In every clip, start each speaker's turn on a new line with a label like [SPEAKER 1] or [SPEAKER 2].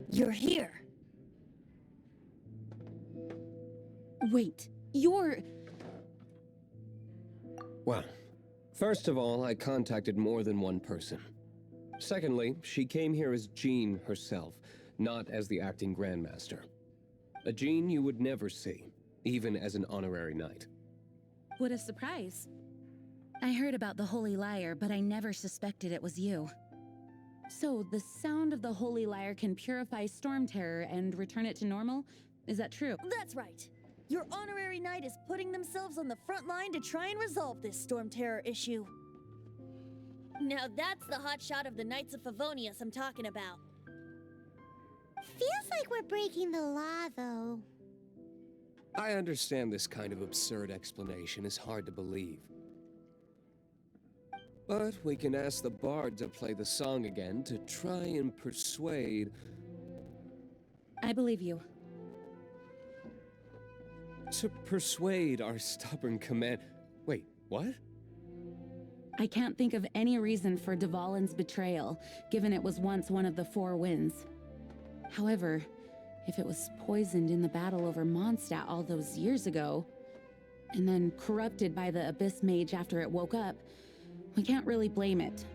[SPEAKER 1] You're here.
[SPEAKER 2] Wait, you're...
[SPEAKER 3] Well, first of all, I contacted more than one person. Secondly, she came here as Jean herself, not as the acting Grandmaster. A Jean you would never see, even as an honorary knight.
[SPEAKER 2] What a surprise. I heard about the Holy Lyre, but I never suspected it was you. So, the sound of the Holy Lyre can purify Storm Terror and return it to normal? Is that true?
[SPEAKER 1] That's right. Your honorary knight is putting themselves on the front line to try and resolve this Storm Terror issue. Now that's the hotshot of the Knights of Favonius I'm talking about.
[SPEAKER 4] Feels like we're breaking the law, though.
[SPEAKER 3] I understand this kind of absurd explanation is hard to believe. But we can ask the bard to play the song again to try and persuade...
[SPEAKER 2] I believe you.
[SPEAKER 3] To persuade our stubborn command... Wait, what?
[SPEAKER 2] I can't think of any reason for Dvalin's betrayal, given it was once one of the Four Winds. However, if it was poisoned in the battle over Mondstadt all those years ago, and then corrupted by the Abyss Mage after it woke up, we can't really blame it.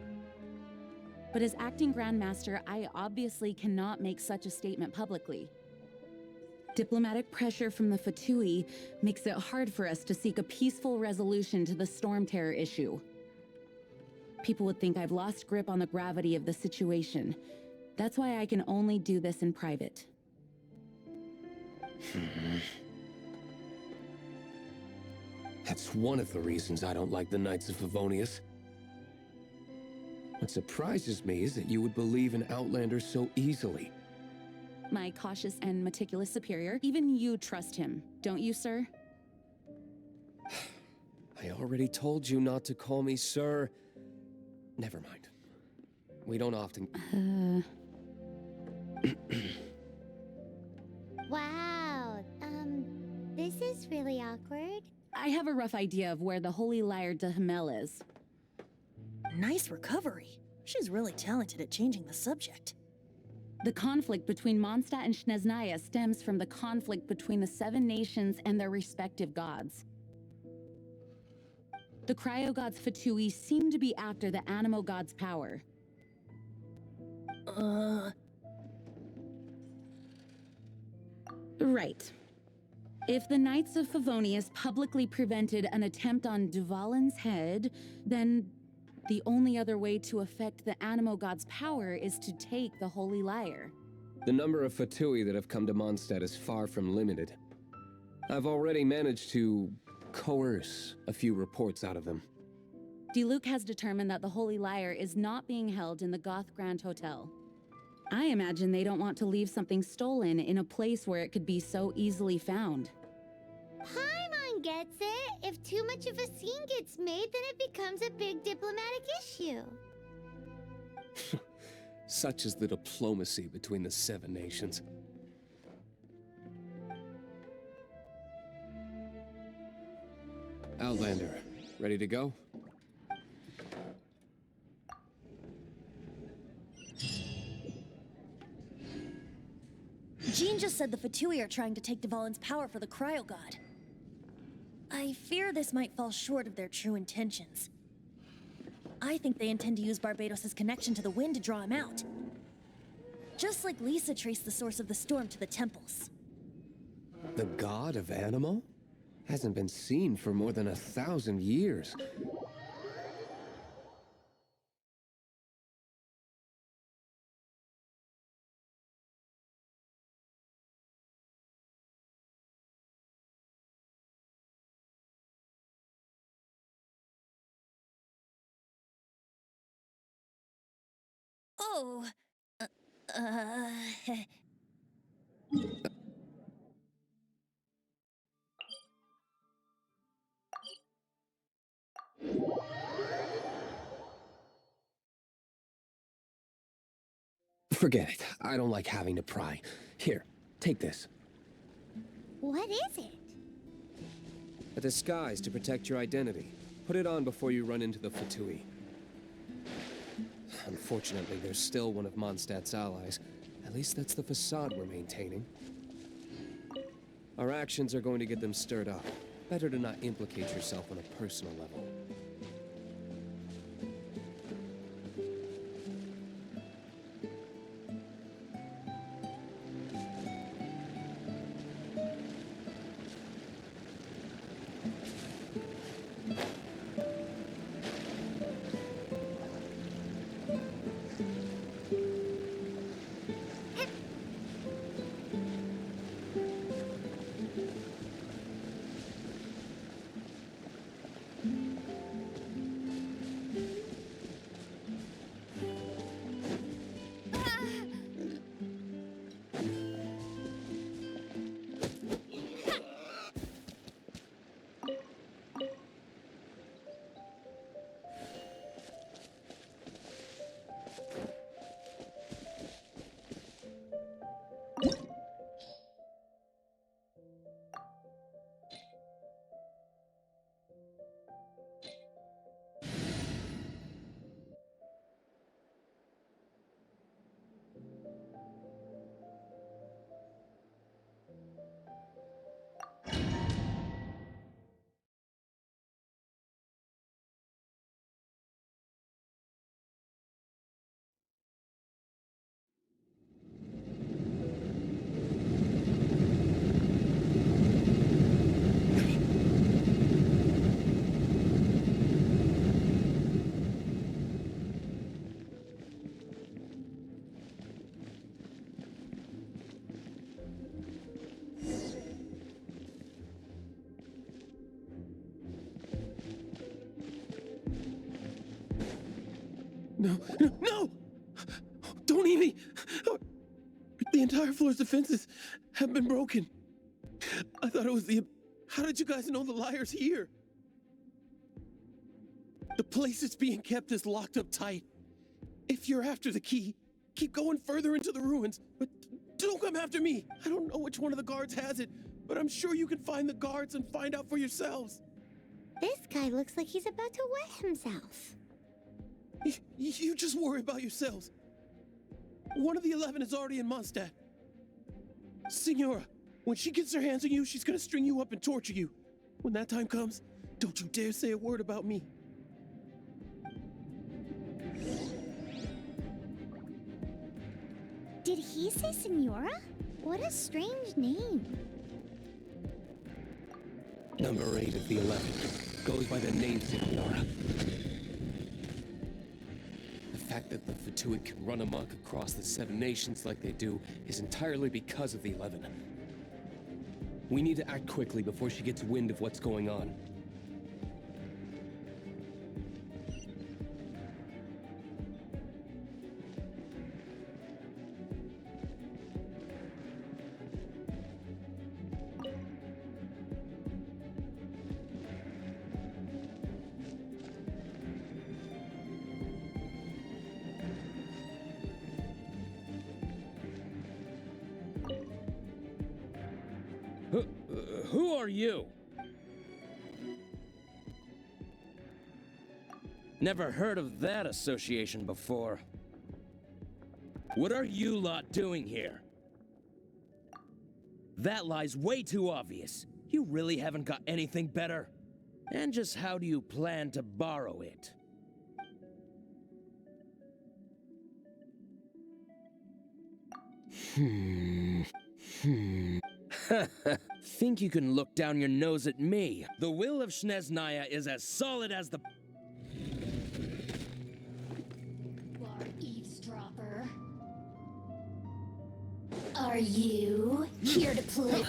[SPEAKER 2] But as acting Grandmaster, I obviously cannot make such a statement publicly. Diplomatic pressure from the Fatui makes it hard for us to seek a peaceful resolution to the Storm Terror issue. People would think I've lost grip on the gravity of the situation. That's why I can only do this in private.
[SPEAKER 3] That's one of the reasons I don't like the Knights of Favonius. What surprises me is that you would believe in Outlanders so easily.
[SPEAKER 2] My cautious and meticulous superior, even you trust him, don't you, sir?
[SPEAKER 3] I already told you not to call me sir. Never mind. We don't often...
[SPEAKER 4] Wow, this is really awkward.
[SPEAKER 2] I have a rough idea of where the Holy Lyre de Himmel is.
[SPEAKER 1] Nice recovery. She's really talented at changing the subject.
[SPEAKER 2] The conflict between Mondstadt and Snezhnaya stems from the conflict between the Seven Nations and their respective gods. The cryo-gods Fatui seem to be after the Animo god's power. Right. If the Knights of Favonius publicly prevented an attempt on Dvalin's head, then the only other way to affect the Animo god's power is to take the Holy Lyre.
[SPEAKER 3] The number of Fatui that have come to Mondstadt is far from limited. I've already managed to coerce a few reports out of them.
[SPEAKER 2] Diluc has determined that the Holy Lyre is not being held in the Goth Grand Hotel. I imagine they don't want to leave something stolen in a place where it could be so easily found.
[SPEAKER 4] Paimon gets it. If too much of a scene gets made, then it becomes a big diplomatic issue.
[SPEAKER 3] Such is the diplomacy between the Seven Nations. Outlander, ready to go?
[SPEAKER 1] Jean just said the Fatui are trying to take Dvalin's power for the Cryo God. I fear this might fall short of their true intentions. I think they intend to use Barbados' connection to the wind to draw him out. Just like Lisa traced the source of the storm to the temples.
[SPEAKER 3] The god of Animo? Hasn't been seen for more than 1,000 years.
[SPEAKER 1] Oh. Uh.
[SPEAKER 3] Forget it. I don't like having to pry. Here, take this.
[SPEAKER 4] What is it?
[SPEAKER 3] A disguise to protect your identity. Put it on before you run into the Fatui. Unfortunately, there's still one of Mondstadt's allies. At least that's the facade we're maintaining. Our actions are going to get them stirred up. Better to not implicate yourself on a personal level.
[SPEAKER 5] No, no, no! Don't eat me! The entire floor's defenses have been broken. I thought it was the... How did you guys know the liar's here? The place it's being kept is locked up tight. If you're after the key, keep going further into the ruins, but don't come after me. I don't know which one of the guards has it, but I'm sure you can find the guards and find out for yourselves.
[SPEAKER 4] This guy looks like he's about to wet himself.
[SPEAKER 5] You just worry about yourselves. One of the 11 is already in Mondstadt. Signora, when she gets her hands on you, she's gonna string you up and torture you. When that time comes, don't you dare say a word about me.
[SPEAKER 4] Did he say Senora? What a strange name.
[SPEAKER 3] Number 8 of the 11 goes by the name Signora. The fact that the Fatui can run amok across the 7 nations like they do is entirely because of the 11. We need to act quickly before she gets wind of what's going on.
[SPEAKER 6] Who are you? Never heard of that association before. What are you lot doing here? That lie's way too obvious. You really haven't got anything better? And just how do you plan to borrow it? Think you can look down your nose at me? The will of Snezhnaya is as solid as the...
[SPEAKER 7] Bar eavesdropper. Are you here to play?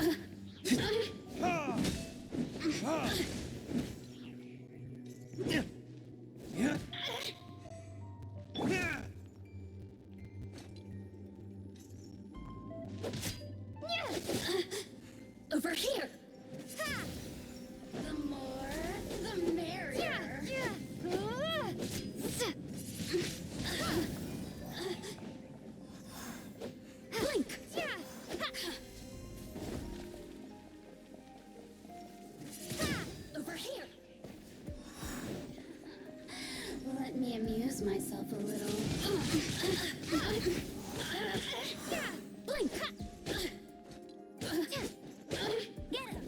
[SPEAKER 7] myself a little.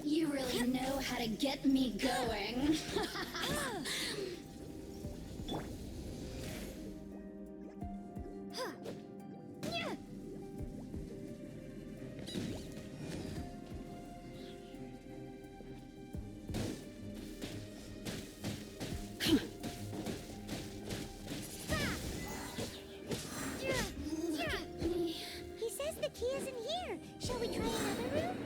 [SPEAKER 7] You really know how to get me going.
[SPEAKER 4] He says the key isn't here. Shall we try another room?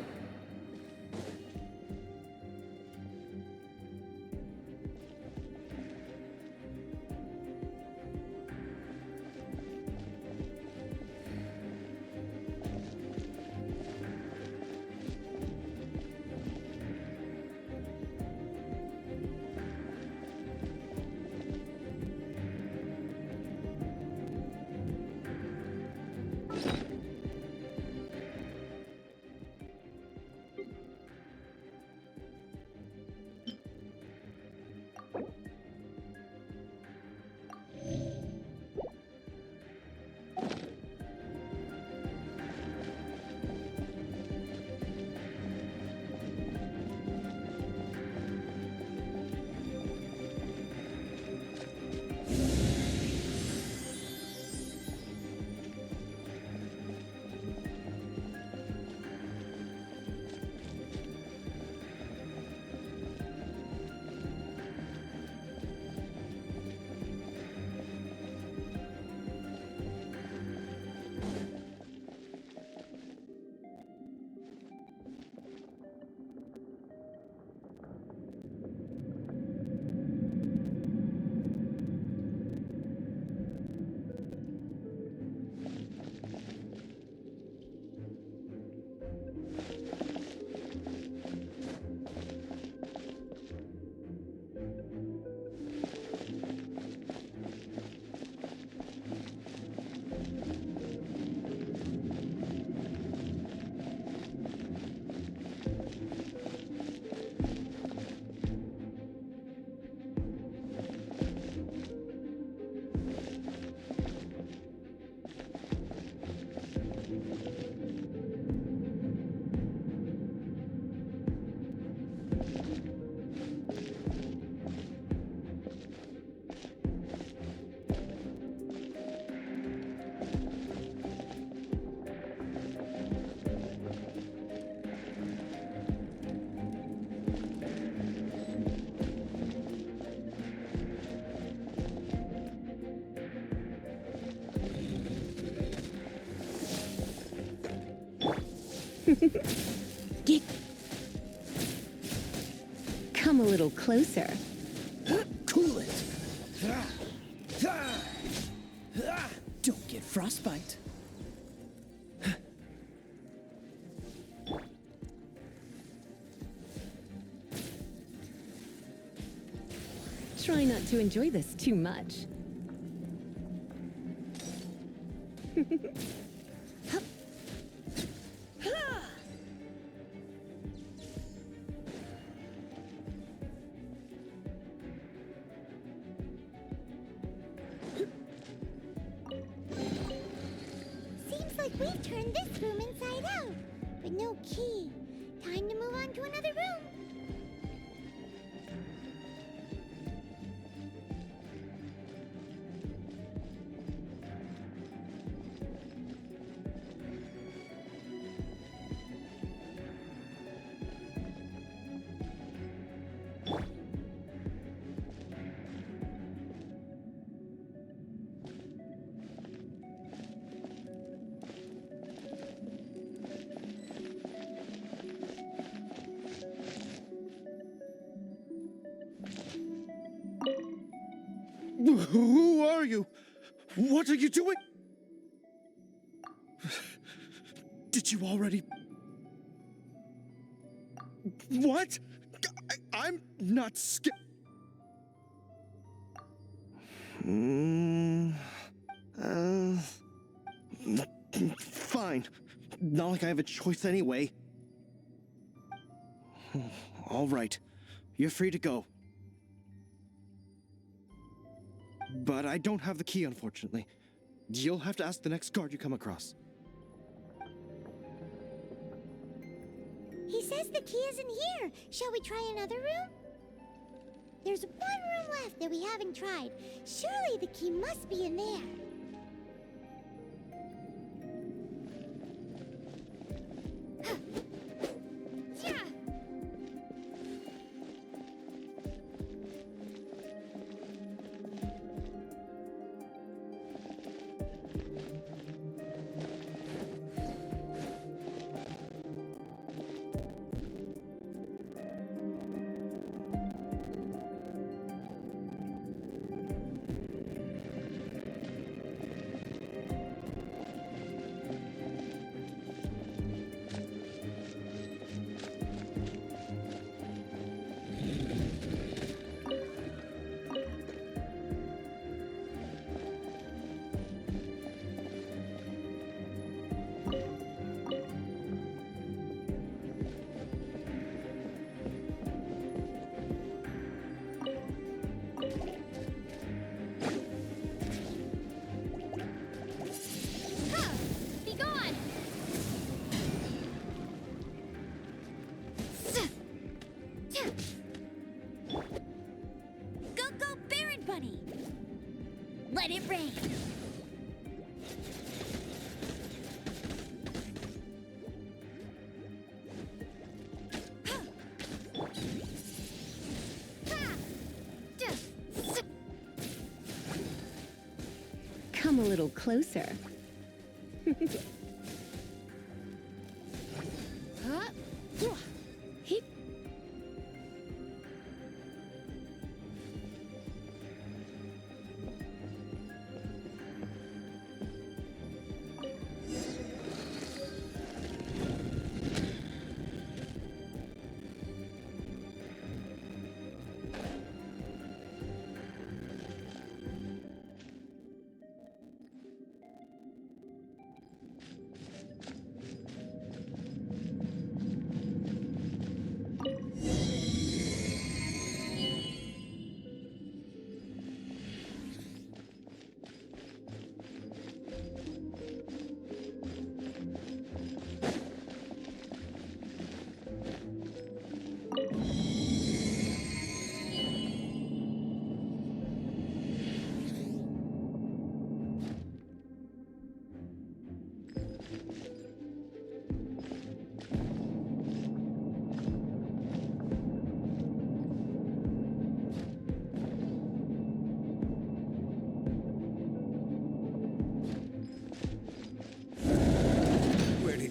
[SPEAKER 8] Get... Come a little closer.
[SPEAKER 6] Cool it! Don't get frostbite.
[SPEAKER 8] Try not to enjoy this too much.
[SPEAKER 4] Seems like we've turned this room inside out, but no key. Time to move on to another room.
[SPEAKER 5] Who are you? What are you doing? Did you already... What? I'm not scared. Fine. Not like I have a choice anyway. All right. You're free to go.
[SPEAKER 9] but I don't have the key, unfortunately. You'll have to ask the next guard you come across.
[SPEAKER 4] He says the key isn't here. Shall we try another room? There's one room left that we haven't tried. Surely the key must be in there. Let it rain.
[SPEAKER 8] Come a little closer.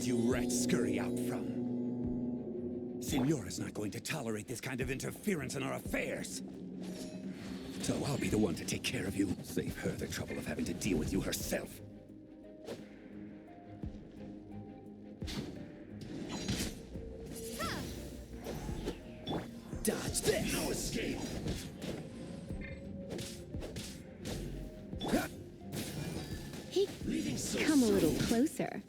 [SPEAKER 10] You rats scurry out from? Signora's not going to tolerate this kind of interference in our affairs. So I'll be the one to take care of you. Save her the trouble of having to deal with you herself. Dodge this! No escape!
[SPEAKER 8] Come a little closer.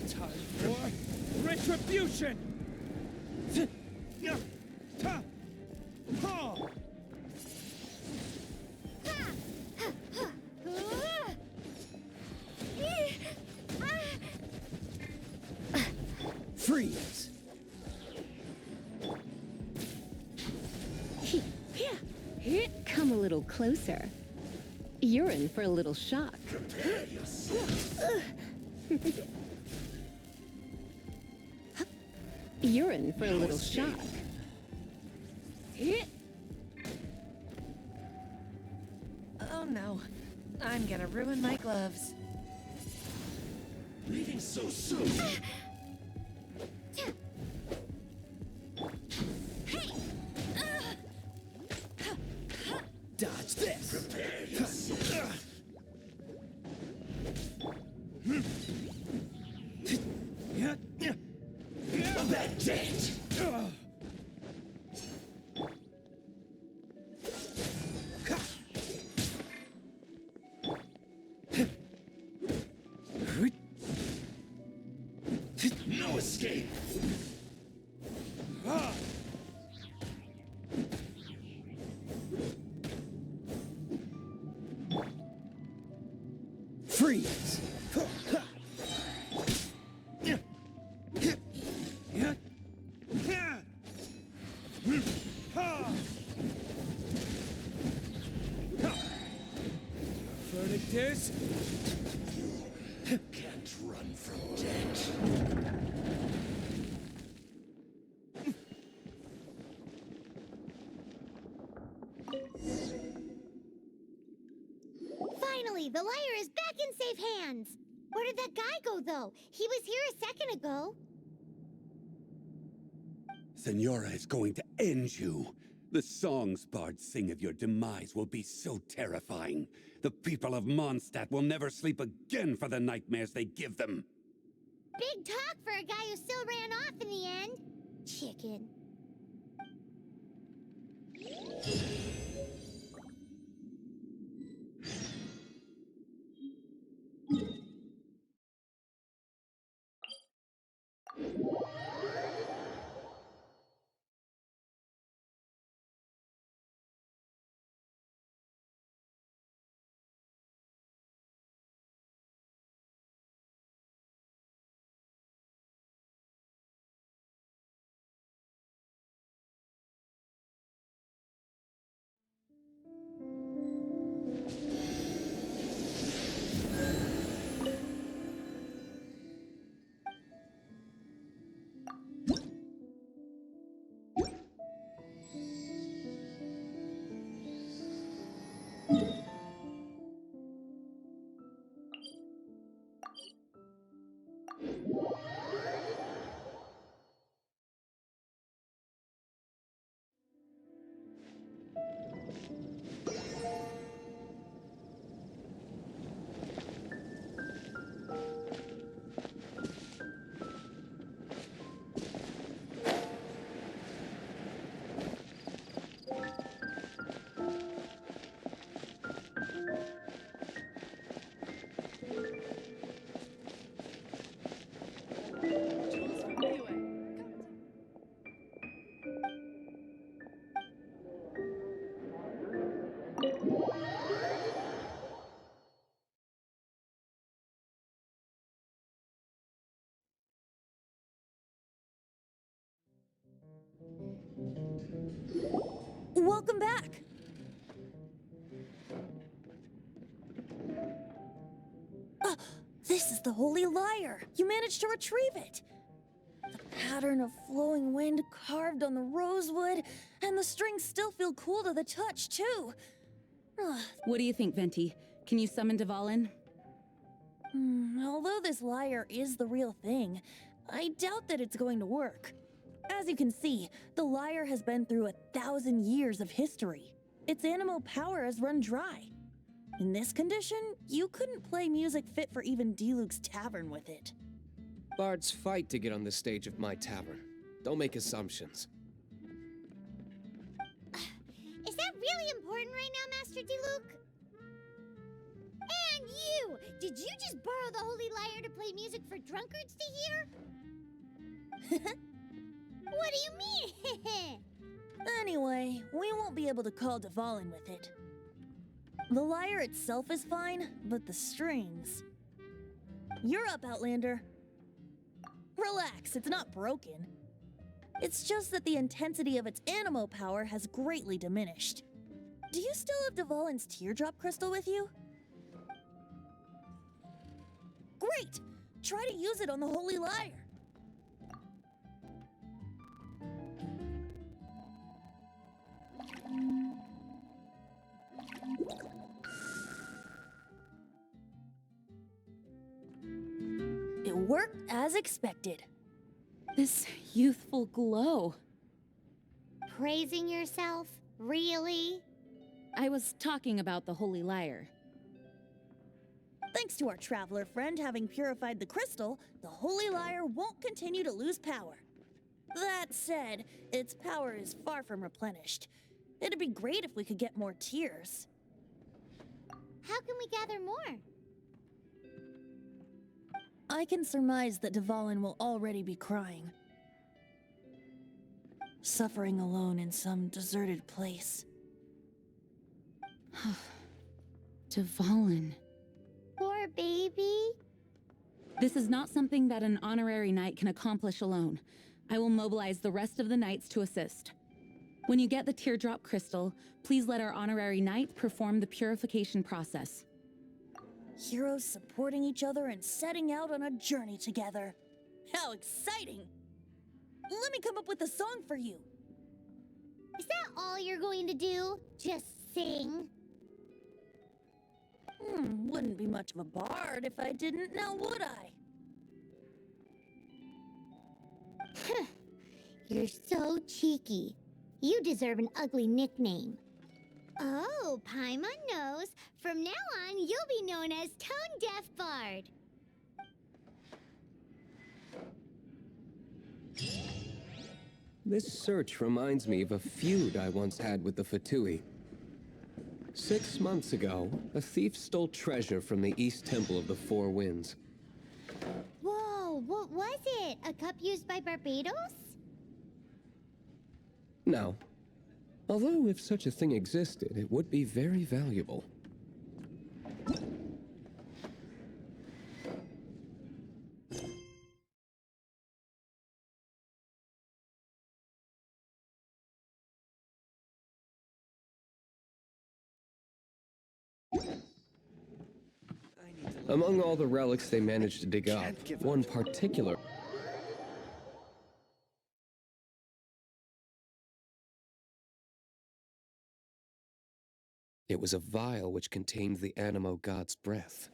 [SPEAKER 6] Time for retribution! Freeze!
[SPEAKER 8] Come a little closer. You're in for a little shock.
[SPEAKER 10] Prepare yourself.
[SPEAKER 8] You're in for a little shock.
[SPEAKER 1] Oh no, I'm gonna ruin my gloves.
[SPEAKER 10] Leaving so soon.
[SPEAKER 6] Dodge this!
[SPEAKER 10] Prepare yourself. That dead. escape!
[SPEAKER 5] Freeze!
[SPEAKER 6] Verdict is...
[SPEAKER 10] Can't run from death.
[SPEAKER 4] Finally, the liar is back in safe hands. Where did that guy go, though? He was here a second ago.
[SPEAKER 10] Senora is going to end you. The songs bards sing of your demise will be so terrifying. The people of Mondstadt will never sleep again for the nightmares they give them.
[SPEAKER 4] Big talk for a guy who still ran off in the end. Chicken.
[SPEAKER 1] Welcome back! This is the Holy Lyre! You managed to retrieve it! The pattern of flowing wind carved on the rosewood, and the strings still feel cool to the touch, too!
[SPEAKER 2] What do you think, Venti? Can you summon Dvalin?
[SPEAKER 1] Although this lyre is the real thing, I doubt that it's going to work. As you can see, the lyre has been through 1,000 years of history. Its animal power has run dry. In this condition, you couldn't play music fit for even Diluc's tavern with it.
[SPEAKER 3] Bards fight to get on the stage of my tavern. Don't make assumptions.
[SPEAKER 4] Is that really important right now, Master Diluc? And you! Did you just borrow the Holy Lyre to play music for drunkards to hear? What do you mean?
[SPEAKER 1] Anyway, we won't be able to call Dvalin with it. The lyre itself is fine, but the strings... You're up, Outlander. Relax, it's not broken. It's just that the intensity of its animo power has greatly diminished. Do you still have Dvalin's teardrop crystal with you? Great! Try to use it on the Holy Lyre. It worked as expected.
[SPEAKER 2] This youthful glow.
[SPEAKER 4] Praising yourself? Really?
[SPEAKER 2] I was talking about the Holy Lyre.
[SPEAKER 1] Thanks to our traveler friend having purified the crystal, the Holy Lyre won't continue to lose power. That said, its power is far from replenished. It'd be great if we could get more tears.
[SPEAKER 4] How can we gather more?
[SPEAKER 1] I can surmise that Dvalin will already be crying. Suffering alone in some deserted place.
[SPEAKER 2] Dvalin.
[SPEAKER 4] Poor baby.
[SPEAKER 2] This is not something that an honorary knight can accomplish alone. I will mobilize the rest of the knights to assist. When you get the teardrop crystal, please let our honorary knight perform the purification process.
[SPEAKER 1] Heroes supporting each other and setting out on a journey together. How exciting! Let me come up with a song for you.
[SPEAKER 4] Is that all you're going to do? Just sing?
[SPEAKER 1] Wouldn't be much of a bard if I didn't, now would I?
[SPEAKER 4] You're so cheeky. You deserve an ugly nickname. Oh, Paimon knows. From now on, you'll be known as Tone Deaf Bard.
[SPEAKER 3] This search reminds me of a feud I once had with the Fatui. 6 months ago, a thief stole treasure from the East Temple of the Four Winds.
[SPEAKER 4] Whoa, what was it? A cup used by Barbados?
[SPEAKER 3] Now, although if such a thing existed, it would be very valuable. Among all the relics they managed to dig up, one particular... It was a vial which contained the Animo god's breath.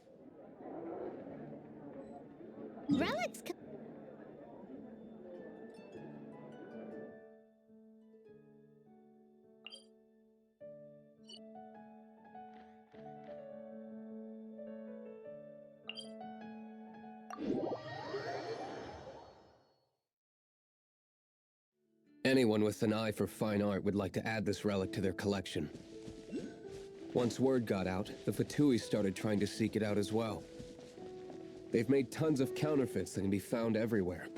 [SPEAKER 4] Relics.
[SPEAKER 3] Anyone with an eye for fine art would like to add this relic to their collection. Once word got out, the Fatui started trying to seek it out as well. They've made tons of counterfeits that can be found everywhere.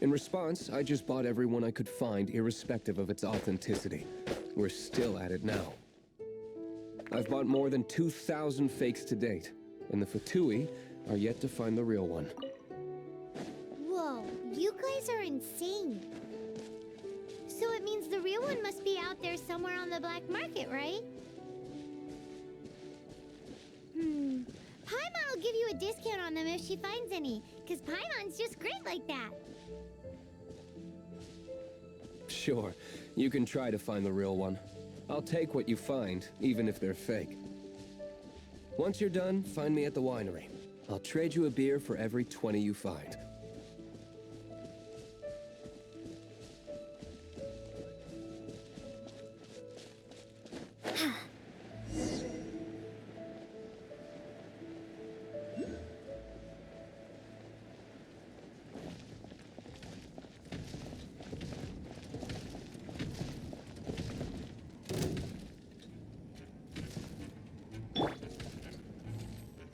[SPEAKER 3] In response, I just bought every one I could find, irrespective of its authenticity. We're still at it now. I've bought more than 2,000 fakes to date, and the Fatui are yet to find the real one.
[SPEAKER 4] Whoa, you guys are insane. So it means the real one must be out there somewhere on the black market, right? Paimon will give you a discount on them if she finds any, because Paimon's just great like that.
[SPEAKER 3] Sure, you can try to find the real one. I'll take what you find, even if they're fake. Once you're done, find me at the winery. I'll trade you a beer for every 20 you find.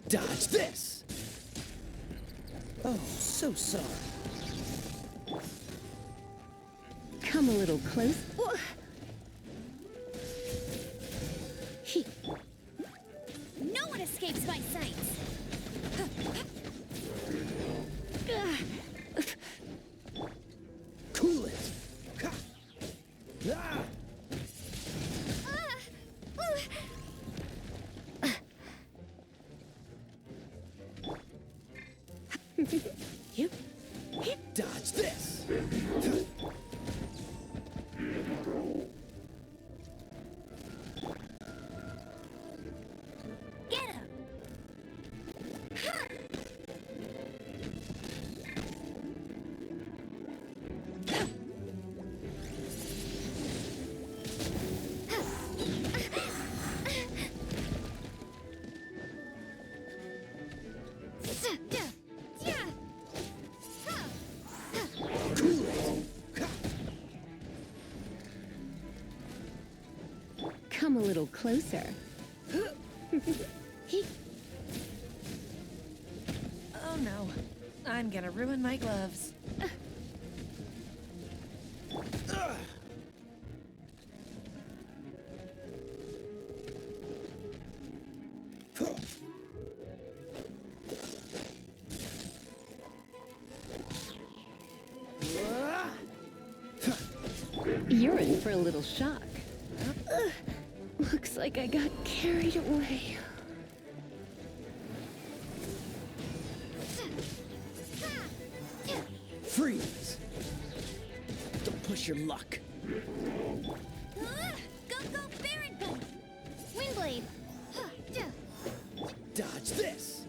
[SPEAKER 6] Dodge this! Oh, so sorry.
[SPEAKER 8] Come a little close.
[SPEAKER 1] No one escapes my sights!
[SPEAKER 6] Cool it! Ah!
[SPEAKER 1] You
[SPEAKER 6] Dodge this!
[SPEAKER 1] get him!
[SPEAKER 8] Come a little closer.
[SPEAKER 1] Oh no. I'm gonna ruin my gloves.
[SPEAKER 8] You're in for a little shock. Looks like I got carried away.
[SPEAKER 6] Freeze! Don't push your luck.
[SPEAKER 4] Go, Barren! Windblade!
[SPEAKER 6] Dodge this!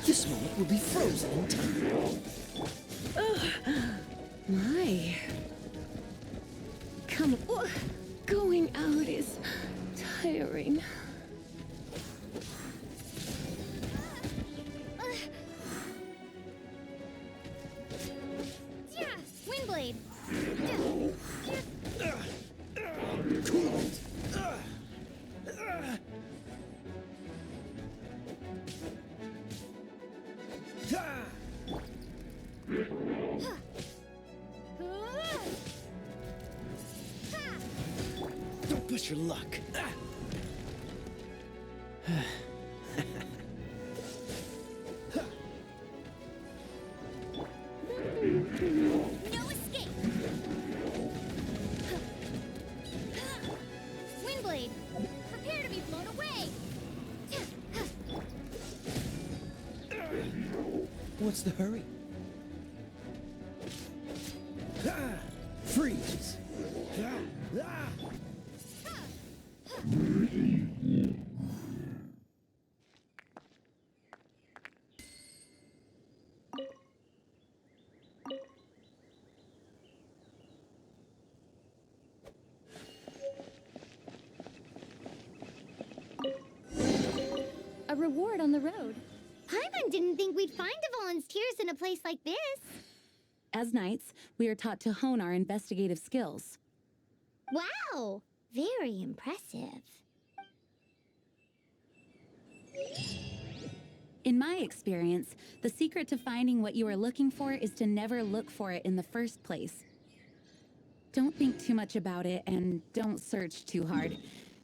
[SPEAKER 6] This moment will be frozen in time.
[SPEAKER 8] My. Come on. Going out is tiring.
[SPEAKER 4] Windblade!
[SPEAKER 6] Cool it! Don't push your luck.
[SPEAKER 4] No escape! Windblade! Prepare to be blown away!
[SPEAKER 6] What's the hurry? Freeze!
[SPEAKER 4] A reward on the road. Paimon didn't think we'd find volunteers in a place like this.
[SPEAKER 2] As knights, we are taught to hone our investigative skills.
[SPEAKER 4] Wow! Very impressive.
[SPEAKER 2] In my experience, the secret to finding what you are looking for is to never look for it in the first place. Don't think too much about it and don't search too hard.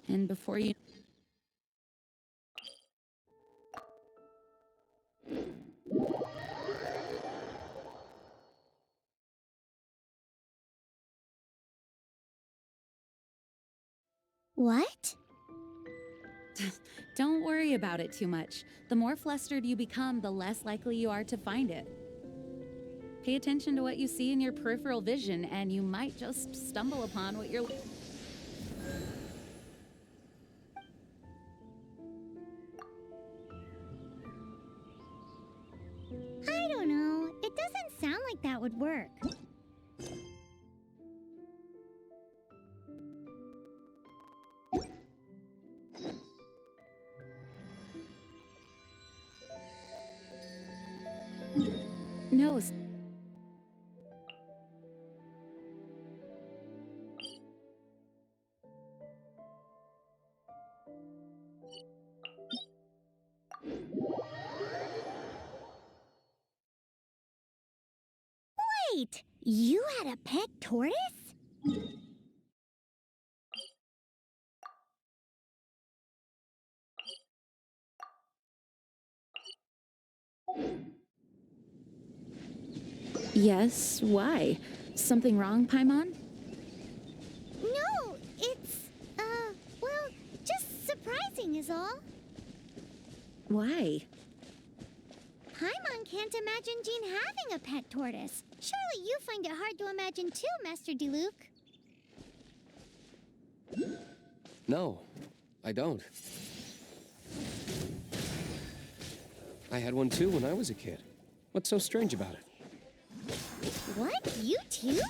[SPEAKER 2] And before you...
[SPEAKER 4] What?
[SPEAKER 2] Don't worry about it too much. The more flustered you become, the less likely you are to find it. Pay attention to what you see in your peripheral vision, and you might just stumble upon what you're...
[SPEAKER 4] I don't know. It doesn't sound like that would work.
[SPEAKER 2] No.
[SPEAKER 4] Wait! You had a pet tortoise?
[SPEAKER 2] Yes, why? Something wrong, Paimon?
[SPEAKER 4] No, it's, well, just surprising is all.
[SPEAKER 2] Why?
[SPEAKER 4] Paimon can't imagine Jean having a pet tortoise. Surely you find it hard to imagine too, Master Diluc.
[SPEAKER 3] No, I don't. I had one too when I was a kid. What's so strange about it?
[SPEAKER 4] What? You too?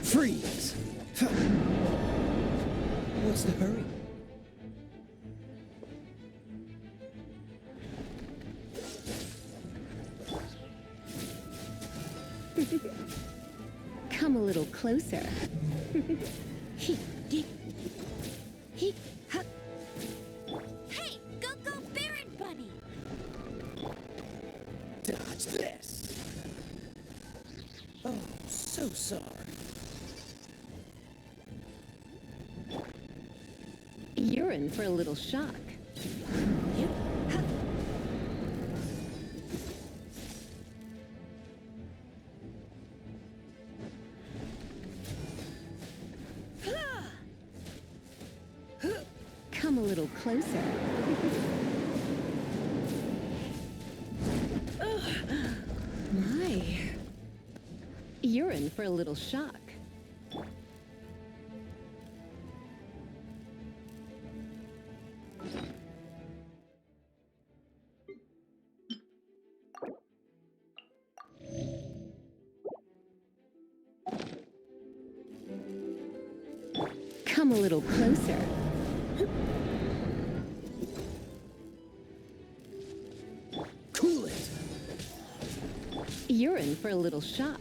[SPEAKER 5] Freeze! What's the hurry?
[SPEAKER 8] Come a little closer.
[SPEAKER 1] Hey, go Baron Bunny!
[SPEAKER 5] Dodge this! Oh, so sorry.
[SPEAKER 8] You're in for a little shock. Come a little closer. My. You're in for a little shock. Come a little closer.
[SPEAKER 5] Cool it!
[SPEAKER 8] You're in for a little shock.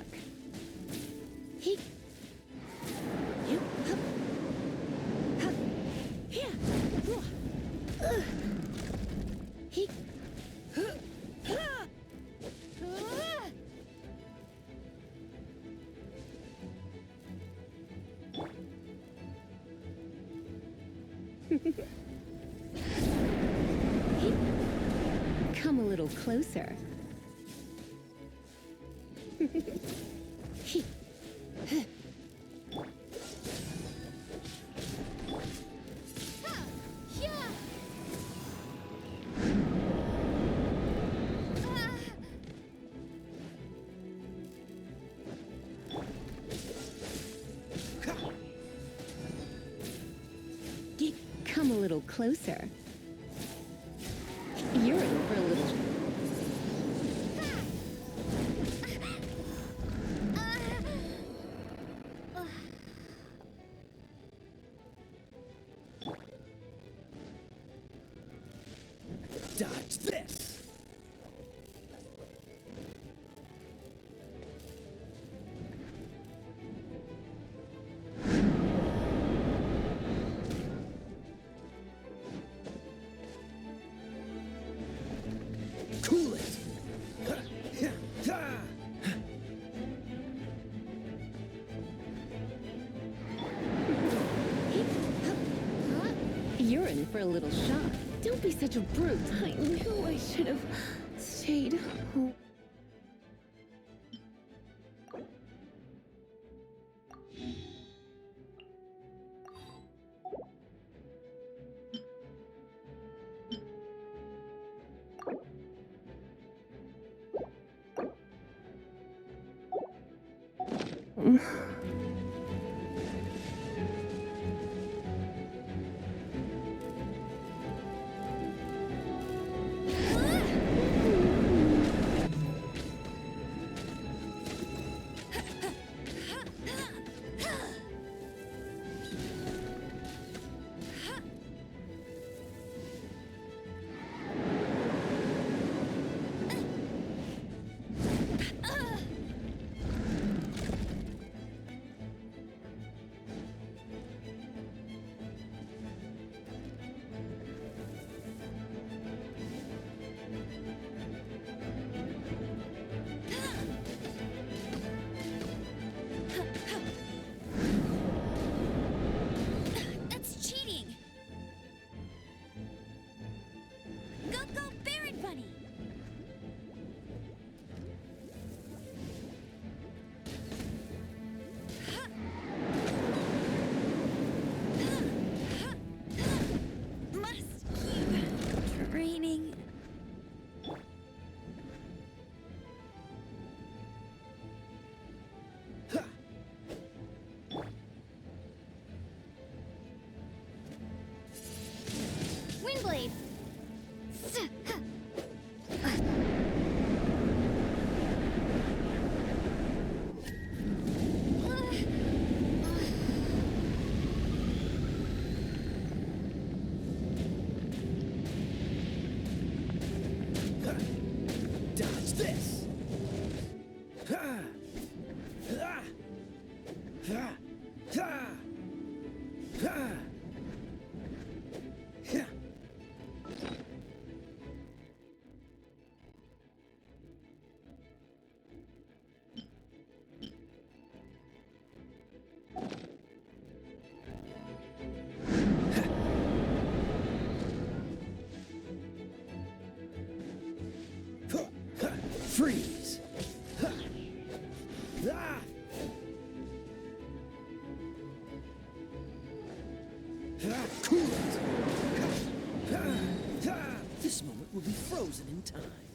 [SPEAKER 8] little closer. Come a little closer. You're in for a little...
[SPEAKER 6] Dodge this! Cool it!
[SPEAKER 8] You're in for a little shock. Don't be such a brute. I knew I should have stayed home.
[SPEAKER 4] Windblade!
[SPEAKER 6] Dodge this! Freeze! Cool it! This moment will be frozen in time.